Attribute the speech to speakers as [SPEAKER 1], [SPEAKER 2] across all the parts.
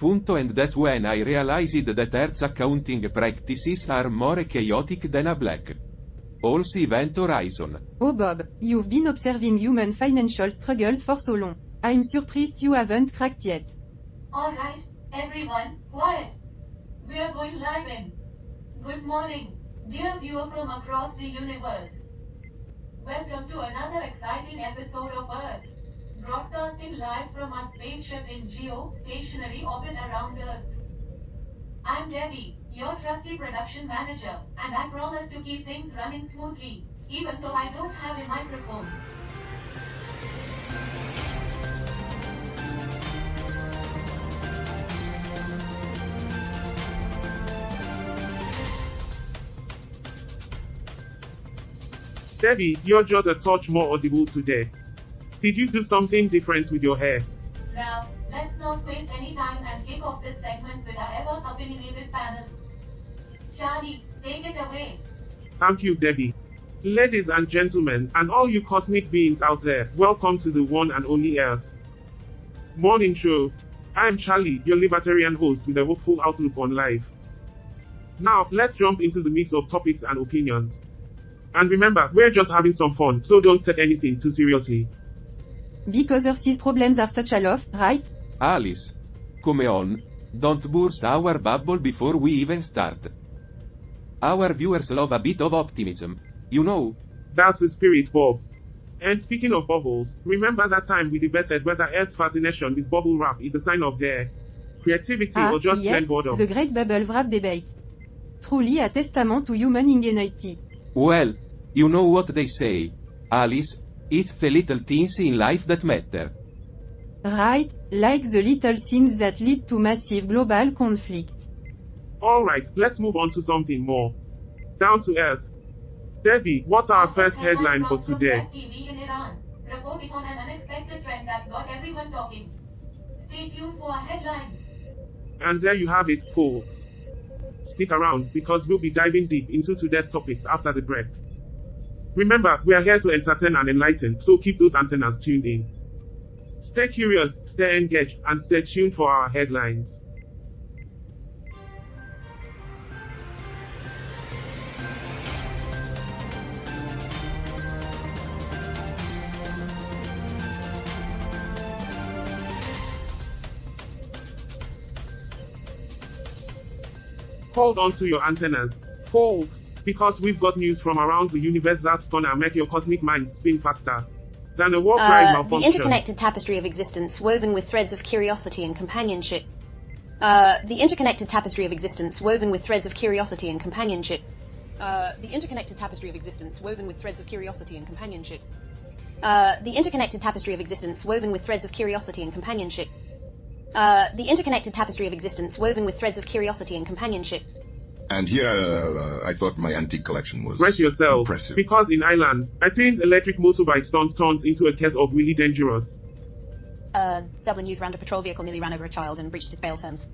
[SPEAKER 1] And that's when I realized that Earth's accounting practices are more chaotic than a black hole's event horizon.
[SPEAKER 2] Oh Bob, you've been observing human financial struggles for so long. I'm surprised you haven't cracked yet.
[SPEAKER 3] Alright, everyone, quiet. We are going live in. Good morning, dear viewer from across the universe. Welcome to another exciting episode of Earth. Broadcasting live from our spaceship in geo-stationary orbit around Earth. I'm Debby, your trusty production manager, and I promise to keep things running smoothly, even though I don't have a microphone.
[SPEAKER 4] Debby, you're just a touch more audible today. Did you do something different with your hair?
[SPEAKER 3] Now, let's not waste any time and kick off this segment with our ever-opinionated panel. Charlie, take it away.
[SPEAKER 4] Thank you, Debby. Ladies and gentlemen, and all you cosmic beings out there, welcome to the one and only Earth Morning Show. I am Charlie, your libertarian host with a hopeful outlook on life. Now, let's jump into the mix of topics and opinions. And remember, we're just having some fun, so don't take anything too seriously.
[SPEAKER 2] Because Earth's problems are such a lot, right?
[SPEAKER 1] Alice. Come on. Don't burst our bubble before we even start. Our viewers love a bit of optimism. You know.
[SPEAKER 4] That's the spirit, Bob. And speaking of bubbles, remember that time we debated whether Earth's fascination with bubble wrap is a sign of their creativity or just plain boredom?
[SPEAKER 2] The great bubble wrap debate. Truly a testament to human ingenuity.
[SPEAKER 1] Well, you know what they say, Alice, it's the little things in life that matter.
[SPEAKER 2] Right, like the little things that lead to massive global conflict.
[SPEAKER 4] Alright, let's move on to something more down to earth. Debby, what's our first headline for today?
[SPEAKER 3] TV in Iran, reporting on an unexpected trend that's got everyone talking. Stay tuned for our headlines.
[SPEAKER 4] And there you have it, folks. Stick around, because we'll be diving deep into today's topics after the break. Remember, we are here to entertain and enlighten, so keep those antennas tuned in. Stay curious, stay engaged, and stay tuned for our headlines. Hold on to your antennas, folks, because we've got news from around the universe that's gonna make your cosmic mind spin faster than a warp drive malfunction.
[SPEAKER 5] The interconnected tapestry of existence woven with threads of curiosity and companionship. The interconnected tapestry of existence woven with threads of curiosity and companionship. The interconnected tapestry of existence woven with threads of curiosity and companionship. The interconnected tapestry of existence woven with threads of curiosity and companionship. The interconnected tapestry of existence woven with threads of curiosity and companionship.
[SPEAKER 6] And here, I thought my antique collection was
[SPEAKER 4] Rest yourself,
[SPEAKER 6] impressive.
[SPEAKER 4] because in Ireland, a teen's electric motorbike stunt turns into a case of really dangerous.
[SPEAKER 5] Dublin youth rammed a patrol vehicle, nearly ran over a child and breached his bail terms.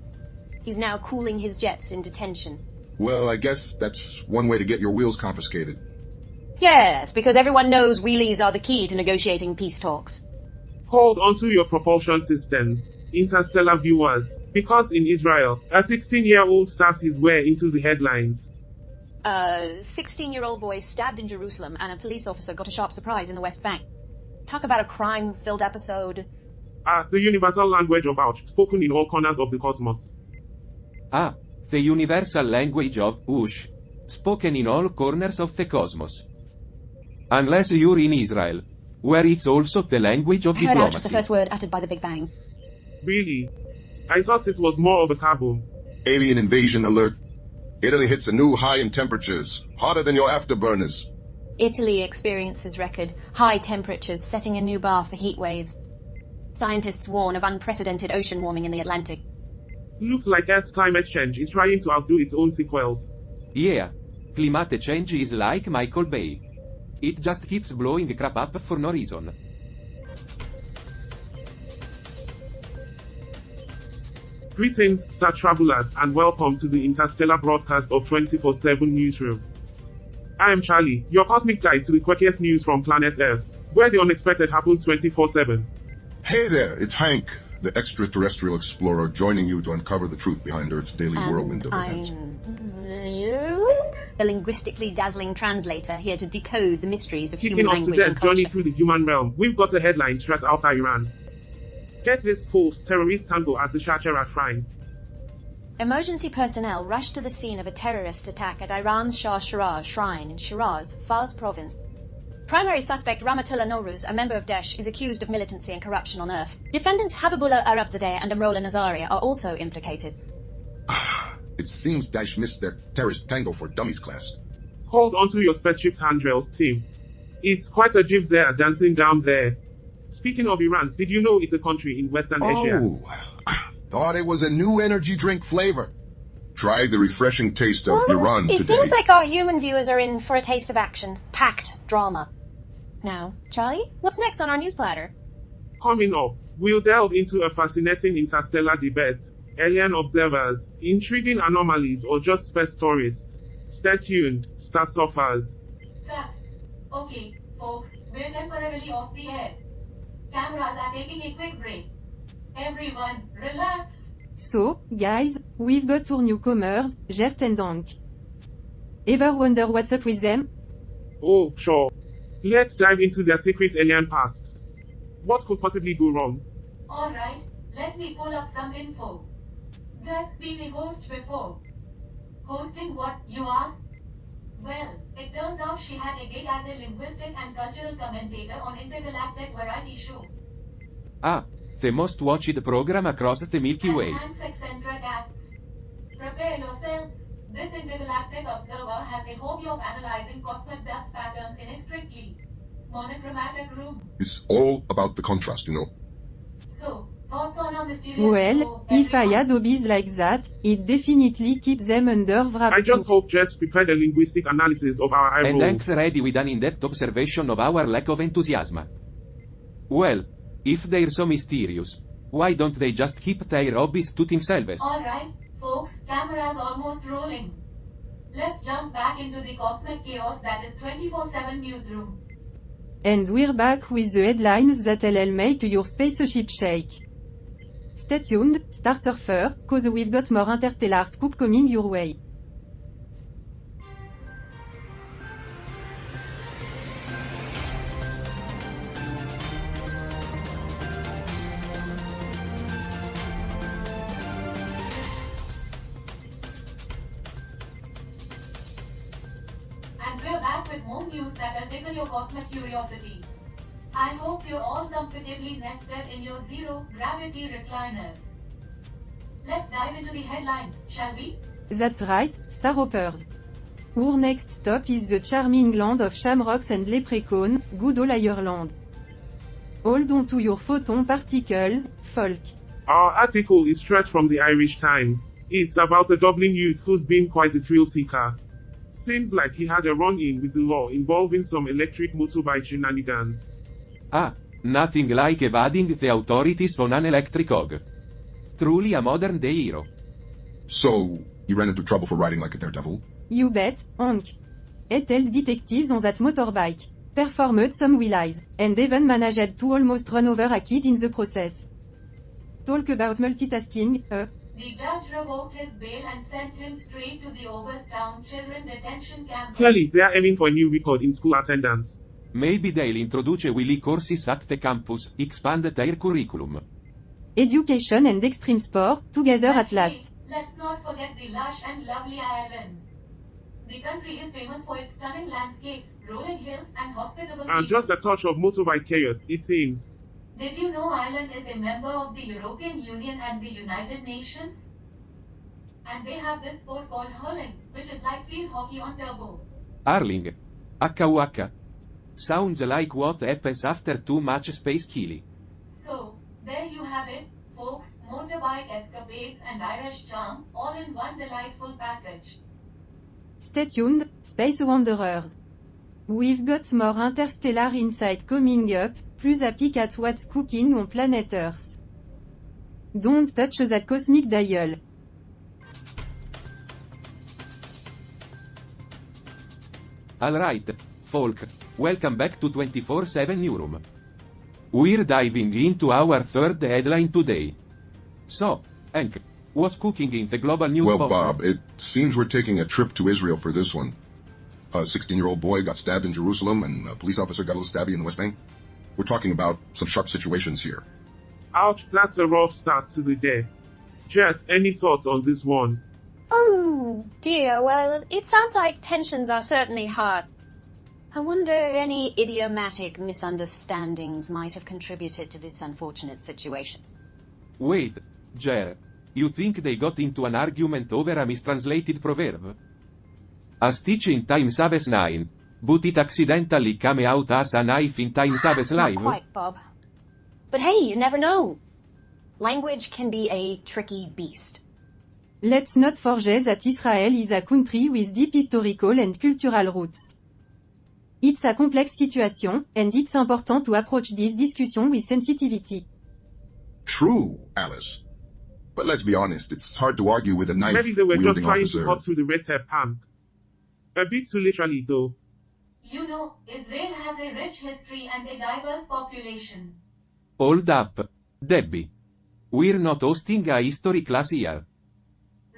[SPEAKER 5] He's now cooling his jets in detention.
[SPEAKER 6] Well, I guess that's one way to get your wheels confiscated.
[SPEAKER 5] Yes, because everyone knows wheelies are the key to negotiating peace talks.
[SPEAKER 4] Hold onto your propulsion systems, interstellar viewers, because in Israel, a 16-year-old stabs his way into the headlines.
[SPEAKER 5] 16-year-old boy stabbed in Jerusalem and a police officer got a sharp surprise in the West Bank. Talk about a crime-filled episode.
[SPEAKER 4] The universal language of ouch, spoken in all corners of the cosmos.
[SPEAKER 1] The universal language of whoosh, spoken in all corners of the cosmos. Unless you're in Israel, where it's also the language of
[SPEAKER 5] Heard out
[SPEAKER 1] diplomacy.
[SPEAKER 5] was the first word uttered by the Big Bang.
[SPEAKER 4] Really? I thought it was more of a kaboom.
[SPEAKER 6] Alien invasion alert. Italy hits a new high in temperatures, hotter than your afterburners.
[SPEAKER 5] Italy experiences record high temperatures, setting a new bar for heat waves. Scientists warn of unprecedented ocean warming in the Atlantic.
[SPEAKER 4] Looks like Earth's climate change is trying to outdo its own sequels.
[SPEAKER 1] Yeah. Climate change is like Michael Bay. It just keeps blowing crap up for no reason.
[SPEAKER 4] Greetings, star travelers, and welcome to the interstellar broadcast of 24/7 Newsroom. I am Charlie, your cosmic guide to the quirkiest news from planet Earth, where the unexpected happens 24/7.
[SPEAKER 6] Hey there, it's Hank. the extraterrestrial explorer joining you to uncover the truth behind Earth's daily whirlwind of events.
[SPEAKER 5] The linguistically dazzling translator here to decode the mysteries of
[SPEAKER 4] Kicking
[SPEAKER 5] human
[SPEAKER 4] off
[SPEAKER 5] language
[SPEAKER 4] today's
[SPEAKER 5] and
[SPEAKER 4] journey
[SPEAKER 5] culture.
[SPEAKER 4] through the human realm, we've got a headline straight out of Iran. Get this post-terrorist tango at the Shachara shrine.
[SPEAKER 5] Emergency personnel rushed to the scene of a terrorist attack at Iran's Shah Shiraz shrine in Shiraz, Fars province. Primary suspect Rahmatullah Nouruz, a member of Daesh, is accused of militancy and corruption on Earth. Defendants Habibullah Arabzadeh and Amrola Nazaria are also implicated.
[SPEAKER 6] It seems Daesh missed their terrorist tango for dummies class.
[SPEAKER 4] Hold onto your spaceship handrails, team. It's quite a jiff there dancing down there. Speaking of Iran, did you know it's a country in Western Asia?
[SPEAKER 6] Oh, thought it was a new energy drink flavor. Try the refreshing taste of Iran
[SPEAKER 5] It
[SPEAKER 6] today.
[SPEAKER 5] seems like our human viewers are in for a taste of action. Packed drama. Now, Charlie, what's next on our news platter?
[SPEAKER 4] Coming up, we'll delve into a fascinating interstellar debate, alien observers, intriguing anomalies, or just space tourists. Stay tuned, star surfers.
[SPEAKER 3] Cut. Okay, folks, we're temporarily off the air. Cameras are taking a quick break. Everyone, relax.
[SPEAKER 2] So, guys, we've got our newcomers, Gert and Donk. Ever wonder what's up with them?
[SPEAKER 4] Oh, sure. Let's dive into their secret alien pasts. What could possibly go wrong?
[SPEAKER 3] Alright, let me pull up some info. Gert's been a host before. Hosting what, you ask? Well, it turns out she had a gig as a linguistic and cultural commentator on intergalactic variety show.
[SPEAKER 1] Ah, the most watched program across the Milky Way.
[SPEAKER 3] Enhance eccentric acts. Prepare yourselves. This intergalactic observer has a hobby of analyzing cosmic dust patterns in a strictly monochromatic room.
[SPEAKER 6] It's all about the contrast, you know.
[SPEAKER 3] So, thoughts on our mysterious
[SPEAKER 2] Well,
[SPEAKER 3] duo,
[SPEAKER 2] if I
[SPEAKER 3] everyone?
[SPEAKER 2] had hobbies like that, it definitely keeps them under wraps.
[SPEAKER 4] I just hope Jets prepared a linguistic analysis of our
[SPEAKER 1] And
[SPEAKER 4] eyeballs.
[SPEAKER 1] thanks ready with an in-depth observation of our lack of enthusiasm. Well, if they're so mysterious, why don't they just keep their hobbies to themselves?
[SPEAKER 3] Alright, folks, camera's almost rolling. Let's jump back into the cosmic chaos that is 24/7 newsroom.
[SPEAKER 2] And we're back with the headlines that'll make your spaceship shake. Stay tuned, Star Surfer, cause we've got more interstellar scoop coming your way.
[SPEAKER 3] And we're back with more news that'll tickle your cosmic curiosity. I hope you're all comfortably nested in your zero-gravity recliners. Let's dive into the headlines, shall we?
[SPEAKER 2] That's right, Star Hoppers. Our next stop is the charming land of shamrocks and leprechaun, good old Ireland. Hold on to your photon particles, folk.
[SPEAKER 4] Our article is straight from the Irish Times. It's about a Dublin youth who's been quite a thrill seeker. Seems like he had a run-in with the law involving some electric motorbike shenanigans.
[SPEAKER 1] Ah, nothing like evading the authorities on an electric hog. Truly a modern-day hero.
[SPEAKER 6] So, you ran into trouble for riding like a daredevil?
[SPEAKER 2] You bet, honk. He told detectives on that motorbike. Performed some wheelies, and even managed to almost run over a kid in the process. Talk about multitasking,
[SPEAKER 3] The judge revoked his bail and sent him straight to the Overstown Children Detention Campus.
[SPEAKER 4] Clearly, they are aiming for a new record in school attendance.
[SPEAKER 1] Maybe they'll introduce wheelie courses at the campus, expand their curriculum.
[SPEAKER 2] Education and extreme sport, together
[SPEAKER 3] But
[SPEAKER 2] at last.
[SPEAKER 3] wait, let's not forget the lush and lovely Ireland. The country is famous for its stunning landscapes, rolling hills, and hospitable
[SPEAKER 4] And
[SPEAKER 3] people.
[SPEAKER 4] just a touch of motorbike chaos, it seems.
[SPEAKER 3] Did you know Ireland is a member of the European Union and the United Nations? And they have this sport called hurling, which is like field hockey on turbo.
[SPEAKER 1] Hurling. HUH. Sounds like what happens after too much space killing.
[SPEAKER 3] So, there you have it, folks, motorbike escapades and Irish charm, all in one delightful package.
[SPEAKER 2] Stay tuned, Space Wanderers. We've got more interstellar insight coming up, plus a peek at what's cooking on planet Earth. Don't touch that cosmic dial.
[SPEAKER 1] Alright, folk, welcome back to 24/7 Newsroom. We're diving into our third headline today. So, Hank, what's cooking in the global news
[SPEAKER 6] Well,
[SPEAKER 1] box?
[SPEAKER 6] Bob, it seems we're taking a trip to Israel for this one. A 16-year-old boy got stabbed in Jerusalem, and a police officer got a little stabby in the West Bank. We're talking about some sharp situations here.
[SPEAKER 4] Ouch, that's a rough start to the day. Gert, any thoughts on this one?
[SPEAKER 5] Oh, dear. Well, it sounds like tensions are certainly hard. I wonder any idiomatic misunderstandings might have contributed to this unfortunate situation.
[SPEAKER 1] Wait, Jer, you think they got into an argument over a mistranslated proverb? A stitch in time saves 9, but it accidentally came out as a knife in time saves
[SPEAKER 5] Not
[SPEAKER 1] life?
[SPEAKER 5] quite, Bob. But hey, you never know. Language can be a tricky beast.
[SPEAKER 2] Let's not forget that Israel is a country with deep historical and cultural roots. It's a complex situation, and it's important to approach this discussion with sensitivity.
[SPEAKER 6] True, Alice. But let's be honest, it's hard to argue with a
[SPEAKER 4] Maybe they were just
[SPEAKER 6] knife-wielding
[SPEAKER 4] trying
[SPEAKER 6] officer.
[SPEAKER 4] to cut through the red tape punk. A bit too literally though.
[SPEAKER 3] You know, Israel has a rich history and a diverse population.
[SPEAKER 1] Hold up, Debby. We're not hosting a history class here.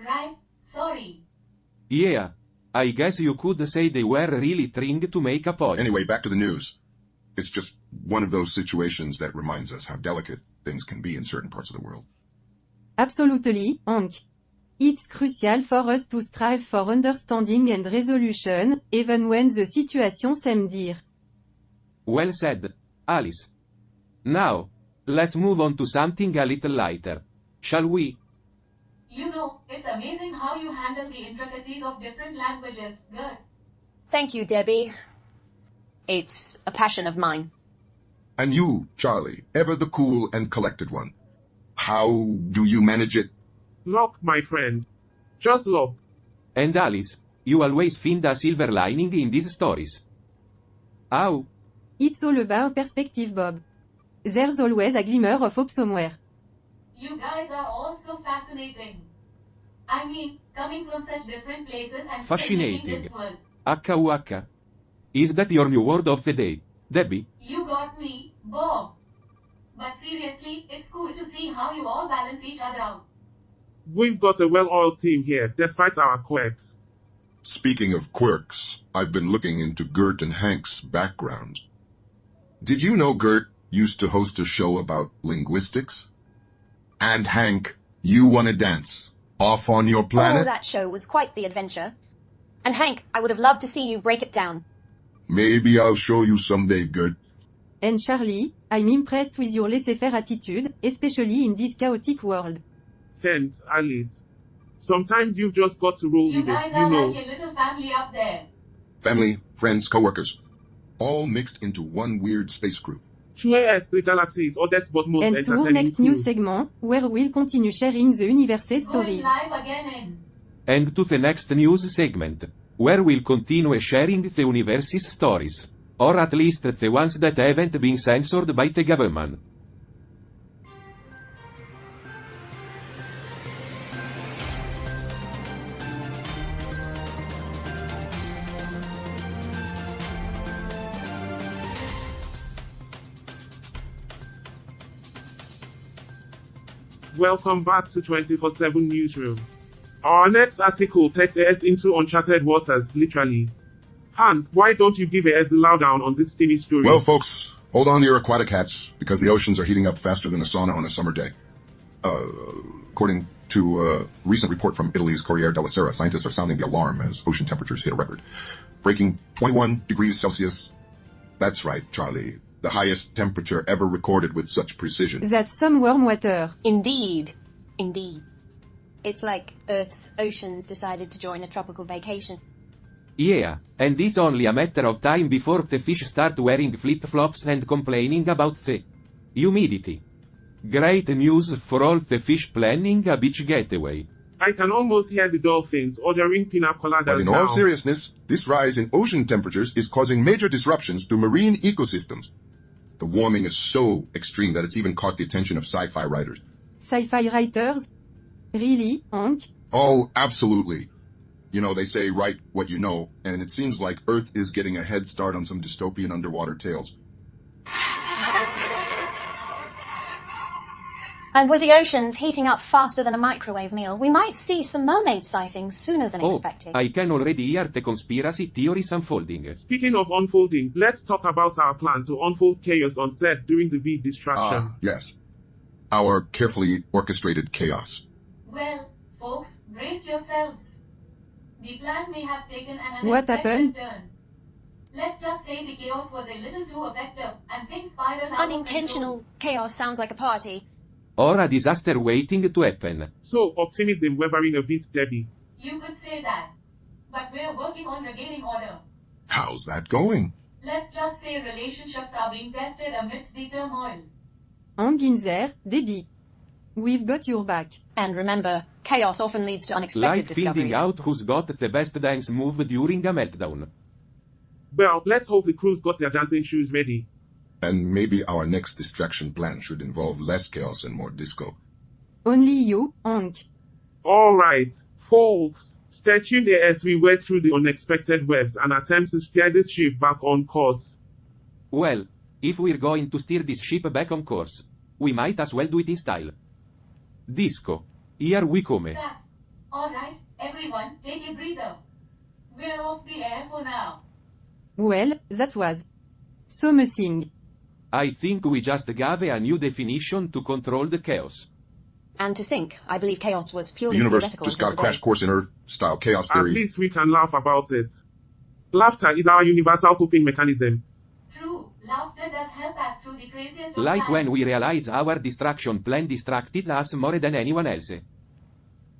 [SPEAKER 3] Right? Sorry.
[SPEAKER 1] Yeah. I guess you could say they were really trying to make a point.
[SPEAKER 6] Anyway, back to the news. It's just one of those situations that reminds us how delicate things can be in certain parts of the world.
[SPEAKER 2] Absolutely, Hank. It's crucial for us to strive for understanding and resolution, even when the situation seems dire.
[SPEAKER 1] Well said, Alice. Now, let's move on to something a little lighter. Shall we?
[SPEAKER 3] You know, it's amazing how you handle the intricacies of different languages. Good.
[SPEAKER 5] Thank you, Debbie. It's a passion of mine.
[SPEAKER 6] And you, Charlie, ever the cool and collected one. How do you manage it?
[SPEAKER 4] Luck, my friend. Just luck.
[SPEAKER 1] And Alice, you always find a silver lining in these stories. How?
[SPEAKER 2] It's all about perspective, Bob. There's always a glimmer of hope somewhere.
[SPEAKER 3] You guys are all so fascinating. I mean, coming from such different places and still making
[SPEAKER 1] Fascinating.
[SPEAKER 3] this work.
[SPEAKER 1] H-U-H. Is that your new word of the day, Debby?
[SPEAKER 3] You got me, Bob. But seriously, it's cool to see how you all balance each other out.
[SPEAKER 4] We've got a well-oiled team here, despite our quirks.
[SPEAKER 6] Speaking of quirks, I've been looking into Gert and Hank's background. Did you know Gert used to host a show about linguistics? And Hank, you want to dance off on your
[SPEAKER 5] Oh,
[SPEAKER 6] planet?
[SPEAKER 5] that show was quite the adventure. And Hank, I would have loved to see you break it down.
[SPEAKER 6] Maybe I'll show you someday, Gert.
[SPEAKER 2] And Charlie, I'm impressed with your laissez-faire attitude, especially in this chaotic world.
[SPEAKER 4] Thanks, Alice. Sometimes you've just got to roll
[SPEAKER 3] You
[SPEAKER 4] with it,
[SPEAKER 3] guys
[SPEAKER 4] you
[SPEAKER 3] are
[SPEAKER 4] know.
[SPEAKER 3] like a little family up there.
[SPEAKER 6] Family, friends, co-workers. All mixed into one weird space group.
[SPEAKER 4] Jouer est the galaxy's oddest but most
[SPEAKER 2] And to our
[SPEAKER 4] entertaining
[SPEAKER 2] next
[SPEAKER 4] crew.
[SPEAKER 2] news segment, where we'll continue sharing the universe
[SPEAKER 3] Going
[SPEAKER 2] stories.
[SPEAKER 3] live again in.
[SPEAKER 1] And to the next news segment, where we'll continue sharing the universe's stories. Or at least the ones that haven't been censored by the government.
[SPEAKER 4] Welcome back to 24/7 Newsroom. Our next article takes us into uncharted waters, literally. Hank, why don't you give us the lowdown on this steamy story?
[SPEAKER 6] Well, folks, hold on to your aquatic hats, because the oceans are heating up faster than a sauna on a summer day. According to a recent report from Italy's Corriere della Sera, scientists are sounding the alarm as ocean temperatures hit a record, breaking 21 degrees Celsius. That's right, Charlie. The highest temperature ever recorded with such precision.
[SPEAKER 2] That's some warm water.
[SPEAKER 5] Indeed. Indeed. It's like Earth's oceans decided to join a tropical vacation.
[SPEAKER 1] Yeah, and it's only a matter of time before the fish start wearing flip-flops and complaining about the humidity. Great news for all the fish planning a beach getaway.
[SPEAKER 4] I can almost hear the dolphins ordering pina coladas
[SPEAKER 6] But in
[SPEAKER 4] now.
[SPEAKER 6] all seriousness, this rise in ocean temperatures is causing major disruptions to marine ecosystems. The warming is so extreme that it's even caught the attention of sci-fi writers.
[SPEAKER 2] Sci-fi writers? Really, Hank?
[SPEAKER 6] Oh, absolutely. You know, they say write what you know, and it seems like Earth is getting a head start on some dystopian underwater tales.
[SPEAKER 5] And with the oceans heating up faster than a microwave meal, we might see some mermaid sightings sooner than expected.
[SPEAKER 1] I can already hear the conspiracy theories unfolding.
[SPEAKER 4] Speaking of unfolding, let's talk about our plan to unfold chaos on set during the big distraction.
[SPEAKER 6] Yes. Our carefully orchestrated chaos.
[SPEAKER 3] Well, folks, brace yourselves. The plan may have taken an
[SPEAKER 2] What happened?
[SPEAKER 3] unexpected turn. Let's just say the chaos was a little too effective, and things spiraled out of
[SPEAKER 5] Unintentional chaos sounds like a party.
[SPEAKER 1] Or a disaster waiting to happen.
[SPEAKER 4] So, optimism wavering a bit, Debby.
[SPEAKER 3] control. You could say that. But we're working on regaining order.
[SPEAKER 6] How's that going?
[SPEAKER 3] Let's just say relationships are being tested amidst the turmoil.
[SPEAKER 2] Hang in there, Debby. We've got your back.
[SPEAKER 5] And remember, chaos often leads to unexpected
[SPEAKER 1] Like finding
[SPEAKER 5] discoveries.
[SPEAKER 1] out who's got the best dance move during a meltdown.
[SPEAKER 4] Well, let's hope the crew's got their dancing shoes ready.
[SPEAKER 6] And maybe our next distraction plan should involve less chaos and more disco.
[SPEAKER 2] Only you, Hank.
[SPEAKER 4] Alright, folks. Stay tuned as we wade through the unexpected webs and attempt to steer this ship back on course.
[SPEAKER 1] Well, if we're going to steer this ship back on course, we might as well do it in style. Disco. Here we come.
[SPEAKER 3] That. Alright, everyone, take a breather. We're off the air for now.
[SPEAKER 2] Well, that was something.
[SPEAKER 1] I think we just gave a new definition to control the chaos.
[SPEAKER 5] And to think, I believe chaos was
[SPEAKER 6] The
[SPEAKER 5] purely
[SPEAKER 6] universe
[SPEAKER 5] theoretical
[SPEAKER 6] just
[SPEAKER 5] until
[SPEAKER 6] got a crash
[SPEAKER 5] today.
[SPEAKER 6] course in Earth-style chaos
[SPEAKER 4] At
[SPEAKER 6] theory.
[SPEAKER 4] least we can laugh about it. Laughter is our universal coping mechanism.
[SPEAKER 3] True, laughter does help us through the craziest of
[SPEAKER 1] Like when
[SPEAKER 3] times.
[SPEAKER 1] we realize our distraction plan distracted us more than anyone else.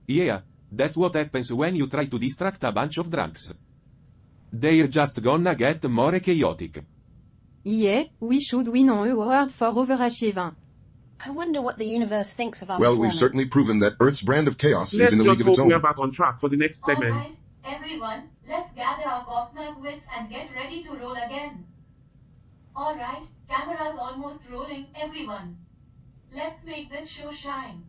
[SPEAKER 1] Yeah, that's what happens when you try to distract a bunch of drunks. They're just gonna get more chaotic.
[SPEAKER 2] Yeah, we should win an award for overachieving.
[SPEAKER 5] I wonder what the universe thinks of our
[SPEAKER 6] Well, we've
[SPEAKER 5] performance.
[SPEAKER 6] certainly proven that Earth's brand of chaos
[SPEAKER 4] Let's
[SPEAKER 6] is in a
[SPEAKER 4] just
[SPEAKER 6] league of its
[SPEAKER 4] hope
[SPEAKER 6] own.
[SPEAKER 4] we're back on track for the next segment.
[SPEAKER 3] Alright, everyone, let's gather our cosmic wits and get ready to roll again. Alright, camera's almost rolling, everyone. Let's make this show shine.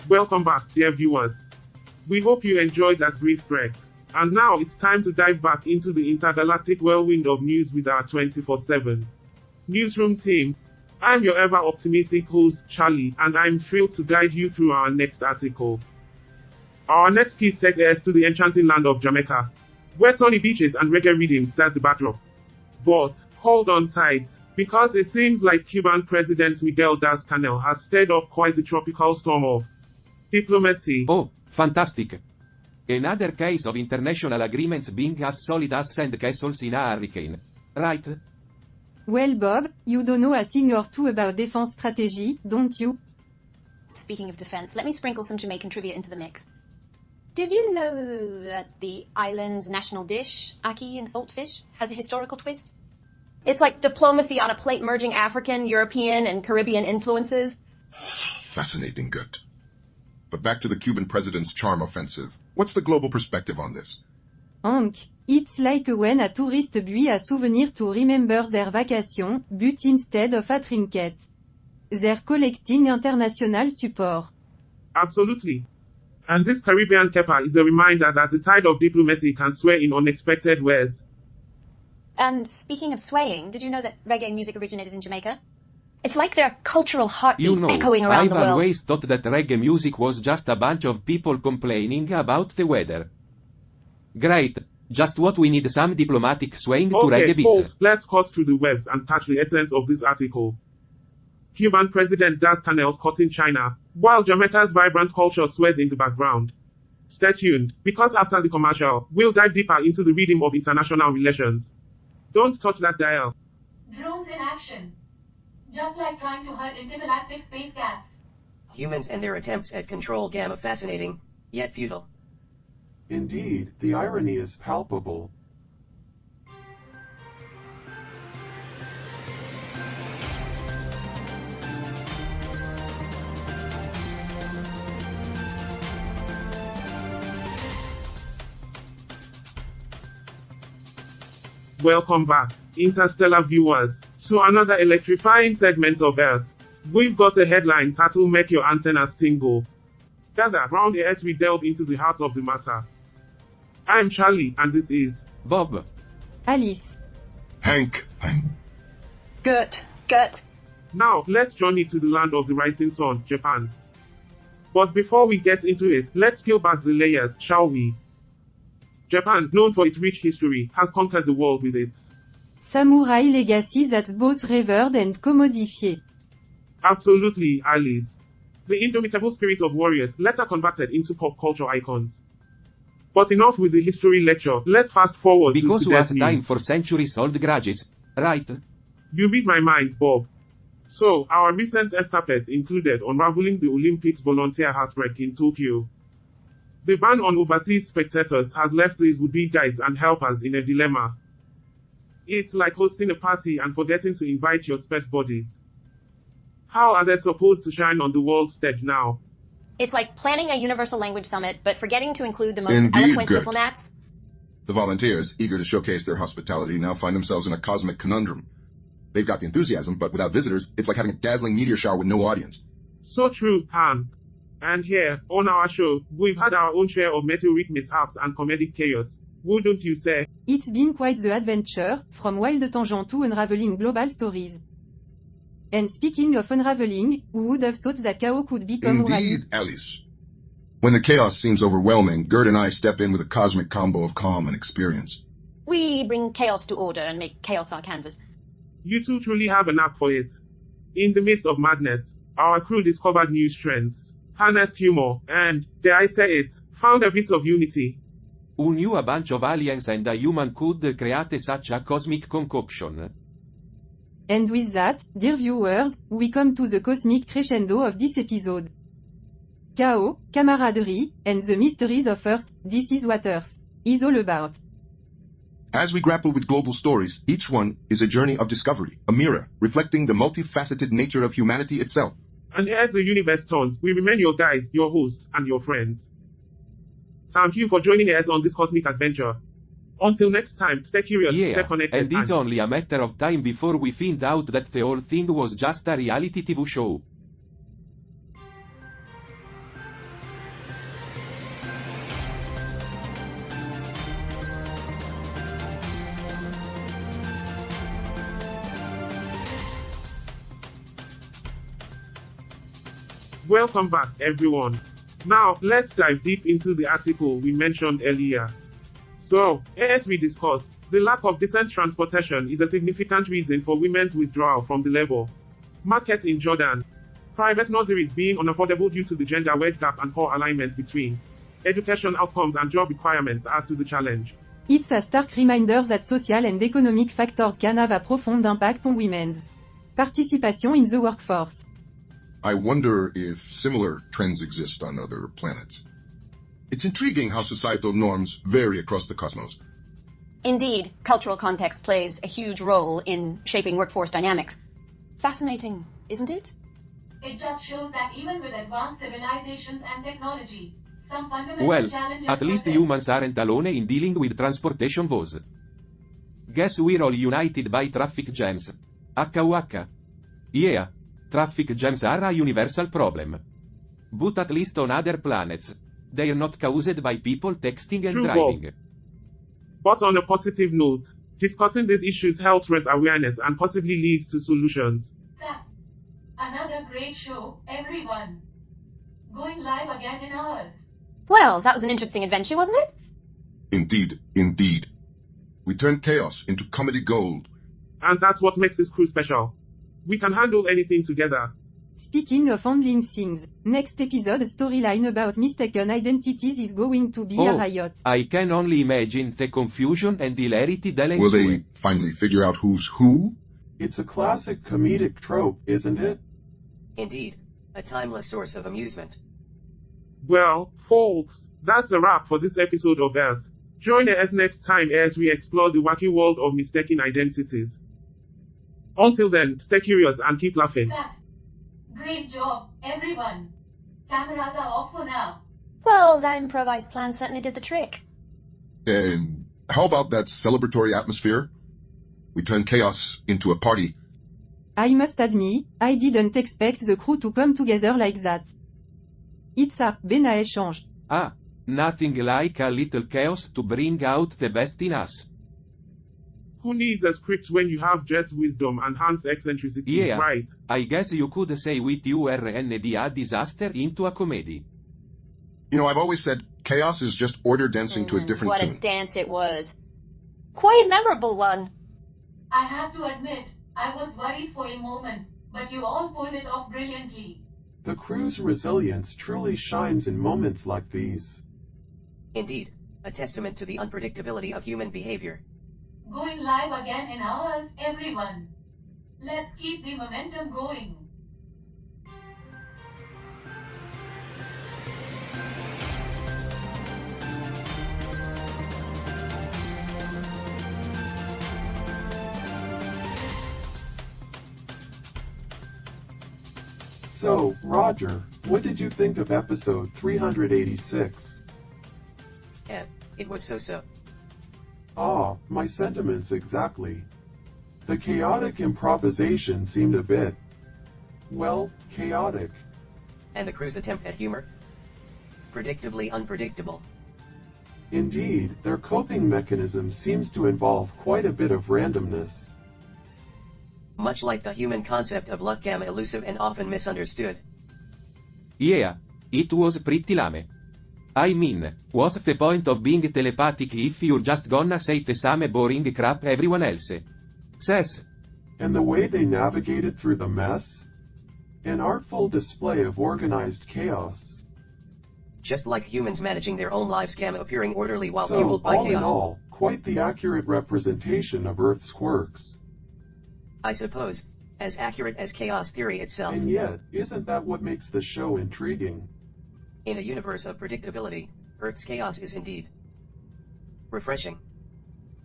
[SPEAKER 4] Welcome back, dear viewers. We hope you enjoyed that brief break. And now it's time to dive back into the intergalactic whirlwind of news with our 24/7 newsroom team. I'm your ever optimistic host, Charlie, and I'm thrilled to guide you through our next article. Our next piece takes us to the enchanting land of Jamaica, where sunny beaches and reggae rhythms set the backdrop. But, hold on tight, because it seems like Cuban President Miguel Diaz-Canel has stirred up quite the tropical storm of diplomacy.
[SPEAKER 1] Oh, fantastic. Another case of international agreements being as solid as sand castles in a hurricane. Right?
[SPEAKER 2] Well, Bob, you don't know a thing or two about defense strategy, don't you?
[SPEAKER 5] Speaking of defense, let me sprinkle some Jamaican trivia into the mix. Did you know that the island's national dish, ackee and saltfish, has a historical twist? It's like diplomacy on a plate merging African, European, and Caribbean influences.
[SPEAKER 6] Fascinating, Gert. But back to the Cuban president's charm offensive. What's the global perspective on this?
[SPEAKER 2] Hank, it's like when a tourist buys a souvenir to remember their vacation, but instead of a trinket. They're collecting international support.
[SPEAKER 4] Absolutely. And this Caribbean kepper is a reminder that the tide of diplomacy can sway in unexpected ways.
[SPEAKER 5] And speaking of swaying, did you know that reggae music originated in Jamaica? It's like their cultural heartbeat
[SPEAKER 1] You know,
[SPEAKER 5] echoing around
[SPEAKER 1] I've
[SPEAKER 5] the world.
[SPEAKER 1] always thought that reggae music was just a bunch of people complaining about the weather. Great. Just what we need, some diplomatic swaying to
[SPEAKER 4] Okay,
[SPEAKER 1] reggae beats.
[SPEAKER 4] folks, let's cut through the webs and catch the essence of this article. Cuban President Diaz-Canel's caught in China, while Jamaica's vibrant culture sways in the background. Stay tuned, because after the commercial, we'll dive deeper into the rhythm of international relations. Don't touch that dial.
[SPEAKER 3] Drones in action. Just like trying to herd intergalactic space cats.
[SPEAKER 7] Humans and their attempts at control gamma fascinating, yet futile.
[SPEAKER 8] Indeed, the irony is palpable.
[SPEAKER 4] Welcome back, interstellar viewers, to another electrifying segment of Earth, We've got a headline that'll make your antennas tingle. Gather round as we delve into the heart of the matter. I'm Charlie, and this is
[SPEAKER 1] Bob.
[SPEAKER 2] Alice.
[SPEAKER 6] Hank.
[SPEAKER 5] Gert.
[SPEAKER 4] Now, let's journey to the land of the rising sun, Japan. But before we get into it, let's peel back the layers, shall we? Japan, known for its rich history, has conquered the world with its
[SPEAKER 2] Samurai legacy that's both revered and commodified.
[SPEAKER 4] Absolutely, Alice. The indomitable spirit of warriors, later converted into pop culture icons. But enough with the history lecture, let's fast forward
[SPEAKER 1] Because
[SPEAKER 4] to
[SPEAKER 1] who has
[SPEAKER 4] today's
[SPEAKER 1] time
[SPEAKER 4] news.
[SPEAKER 1] for centuries-old grudges, right?
[SPEAKER 4] You read my mind, Bob. So, our recent escapades included unraveling the Olympics volunteer heartbreak in Tokyo. The ban on overseas spectators has left these would-be guides and helpers in a dilemma. It's like hosting a party and forgetting to invite your space buddies. How are they supposed to shine on the world stage now?
[SPEAKER 5] It's like planning a universal language summit, but forgetting to include the most
[SPEAKER 6] Indeed,
[SPEAKER 5] eloquent
[SPEAKER 6] Gert.
[SPEAKER 5] diplomats.
[SPEAKER 6] The volunteers, eager to showcase their hospitality, now find themselves in a cosmic conundrum. They've got the enthusiasm, but without visitors, it's like having a dazzling meteor shower with no audience.
[SPEAKER 4] So true, Han. And here, on our show, we've had our own share of meteoric mishaps and comedic chaos. Wouldn't you say?
[SPEAKER 2] It's been quite the adventure, from wild tangent to unraveling global stories. And speaking of unraveling, who would have thought that chaos could become
[SPEAKER 6] Indeed, Alice. When the chaos seems overwhelming, Gert and I step in with a cosmic combo of calm and experience.
[SPEAKER 5] We bring chaos to order and make chaos our canvas.
[SPEAKER 4] You two truly have a knack for it. In the midst of madness, our crew discovered new strengths, harnessed humor, and, dare I say it, found a bit of unity.
[SPEAKER 1] Who knew a bunch of aliens and a human could create such a cosmic concoction?
[SPEAKER 2] And with that, dear viewers, we come to the cosmic crescendo of this episode. Chaos, camaraderie, and the mysteries of Earth, this is what Earth is all about.
[SPEAKER 6] As we grapple with global stories, each one is a journey of discovery, a mirror reflecting the multifaceted nature of humanity itself.
[SPEAKER 4] And as the universe turns, we remain your guides, your hosts, and your friends. Thank you for joining us on this cosmic adventure. Until next time, stay curious, stay
[SPEAKER 1] Yeah,
[SPEAKER 4] connected,
[SPEAKER 1] and it's only a matter of time before we find out that the whole thing was just a reality TV show.
[SPEAKER 4] Welcome back, everyone. Now, let's dive deep into the article we mentioned earlier. So, as we discussed, the lack of decent transportation is a significant reason for women's withdrawal from the labor market in Jordan. Private nurseries being unaffordable due to the gender wage gap and poor alignment between education outcomes and job requirements add to the challenge.
[SPEAKER 2] It's a stark reminder that social and economic factors can have a profound impact on women's participation in the workforce.
[SPEAKER 6] I wonder if similar trends exist on other planets. It's intriguing how societal norms vary across the cosmos.
[SPEAKER 5] Indeed, cultural context plays a huge role in shaping workforce dynamics. Fascinating, isn't it?
[SPEAKER 3] It just shows that even with advanced civilizations and technology, some fundamental
[SPEAKER 1] Well,
[SPEAKER 3] challenges
[SPEAKER 1] at least
[SPEAKER 3] persist.
[SPEAKER 1] humans aren't alone in dealing with transportation woes. Guess we're all united by traffic jams. HUH. Yeah, traffic jams are a universal problem. But at least on other planets, they're not caused by people texting and
[SPEAKER 4] True,
[SPEAKER 1] driving.
[SPEAKER 4] Bob. But on a positive note, discussing these issues helps raise awareness and possibly leads to solutions.
[SPEAKER 3] That. Another great show, everyone. Going live again in hours.
[SPEAKER 5] Well, that was an interesting adventure, wasn't it?
[SPEAKER 6] Indeed, indeed. We turn chaos into comedy gold.
[SPEAKER 4] And that's what makes this crew special. We can handle anything together.
[SPEAKER 2] Speaking of handling things, next episode a storyline about mistaken identities is going to be a
[SPEAKER 1] Oh,
[SPEAKER 2] riot.
[SPEAKER 1] I can only imagine the confusion and hilarity that'll
[SPEAKER 6] Will
[SPEAKER 1] ensue.
[SPEAKER 6] they finally figure out who's who?
[SPEAKER 8] It's a classic comedic trope, isn't it?
[SPEAKER 7] Indeed, a timeless source of amusement.
[SPEAKER 4] Well, folks, that's a wrap for this episode of Earth. Join us next time as we explore the wacky world of mistaken identities. Until then, stay curious and keep laughing.
[SPEAKER 3] That. Great job, everyone. Cameras are off for now.
[SPEAKER 5] Well, that improvised plan certainly did the trick.
[SPEAKER 6] And how about that celebratory atmosphere? We turn chaos into a party.
[SPEAKER 2] I must admit, I didn't expect the crew to come together like that. It's a been a échange.
[SPEAKER 1] Ah, nothing like a little chaos to bring out the best in us.
[SPEAKER 4] Who needs a script when you have Gert's wisdom and Hans' eccentricity,
[SPEAKER 1] Yeah,
[SPEAKER 4] right?
[SPEAKER 1] I guess you could say with a disaster into a comedy.
[SPEAKER 6] You know, I've always said chaos is just order dancing to a different
[SPEAKER 5] What
[SPEAKER 6] tune.
[SPEAKER 5] a dance it was. Quite a memorable one.
[SPEAKER 3] I have to admit, I was worried for a moment, but you all pulled it off brilliantly.
[SPEAKER 8] The crew's resilience truly shines in moments like these.
[SPEAKER 7] Indeed, a testament to the unpredictability of human behavior.
[SPEAKER 3] Going live again in hours, everyone. Let's keep the momentum going.
[SPEAKER 8] So, Roger, what did you think of episode 386?
[SPEAKER 7] It was so-so.
[SPEAKER 8] Ah, my sentiments exactly. The chaotic improvisation seemed a bit, well, chaotic.
[SPEAKER 7] And the crew's attempt at humor? Predictably unpredictable.
[SPEAKER 8] Indeed, their coping mechanism seems to involve quite a bit of randomness.
[SPEAKER 7] Much like the human concept of luck, elusive and often misunderstood.
[SPEAKER 1] Yeah, it was pretty lame. I mean, what's the point of being telepathic if you're just gonna say the same boring crap everyone else says?
[SPEAKER 8] And the way they navigated through the mess? An artful display of organized chaos.
[SPEAKER 7] Just like humans managing their own lives, appearing orderly while
[SPEAKER 8] So,
[SPEAKER 7] fueled by
[SPEAKER 8] all in
[SPEAKER 7] chaos.
[SPEAKER 8] all, quite the accurate representation of Earth's quirks.
[SPEAKER 7] I suppose, as accurate as chaos theory itself.
[SPEAKER 8] And yet, isn't that what makes the show intriguing?
[SPEAKER 7] In a universe of predictability, Earth's chaos is indeed refreshing.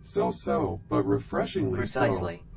[SPEAKER 8] So, but refreshingly
[SPEAKER 7] Precisely.
[SPEAKER 8] so.